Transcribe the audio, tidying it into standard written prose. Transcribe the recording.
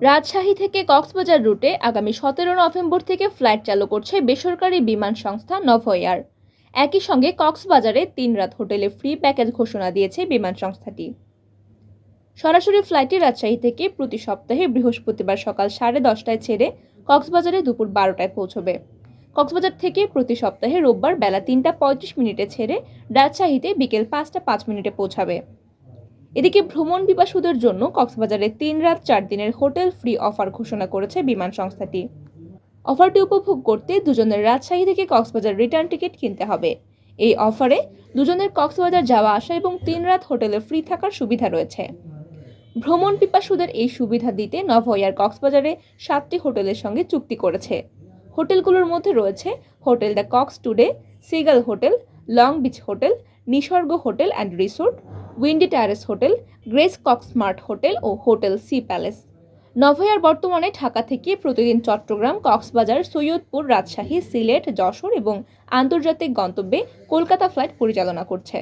রাজশাহী থেকে কক্সবাজার রুটে আগামী 17 নভেম্বর থেকে ফ্লাইট চালু করছে বেসরকারি বিমান সংস্থা নভোএয়ার। একই সঙ্গে কক্সবাজারে 3 রাত হোটেলে ফ্রি প্যাকেজ ঘোষণা দিয়েছে বিমান সংস্থাটি। সরাসরি ফ্লাইটটি রাজশাহী থেকে প্রতি সপ্তাহে বৃহস্পতিবার সকাল 10:30টায় ছেড়ে কক্সবাজারে দুপুর 12টায় পৌঁছবে। কক্সবাজার থেকে প্রতি সপ্তাহে রোববার বেলা 3:35 ছেড়ে রাজশাহীতে বিকেল 5:05 পৌঁছাবে। এদিকে ভ্রমণ পিপাসুদের জন্য কক্সবাজারে 3 রাত 4 দিনের হোটেল ফ্রি অফার ঘোষণা করেছে বিমান সংস্থাটি। অফারটি উপভোগ করতে দুজনের রাজশাহী থেকে কক্সবাজার রিটার্ন টিকিট কিনতে হবে। এই অফারে দুজনের কক্সবাজার যাওয়া আসা এবং 3 রাত হোটেলে ফ্রি থাকার সুবিধা রয়েছে। ভ্রমণ পিপাসুদের এই সুবিধা দিতে নভোএয়ার কক্সবাজারে 7টি হোটেলের সঙ্গে চুক্তি করেছে। হোটেলগুলোর মধ্যে রয়েছে hotel the Cox today, seagull hotel, long beach hotel, Nisorgo hotel and resort, windy terrace hotel, Grace Cox smart hotel ও হোটেল সি প্যালেস। নভোএয়ার বর্তমানে ঢাকা থেকে প্রতিদিন চট্টগ্রাম, কক্সবাজার, সৈয়দপুর, রাজশাহী, সিলেট, যশোর এবং আন্তর্জাতিক গন্তব্যে কলকাতা ফ্লাইট পরিচালনা করছে।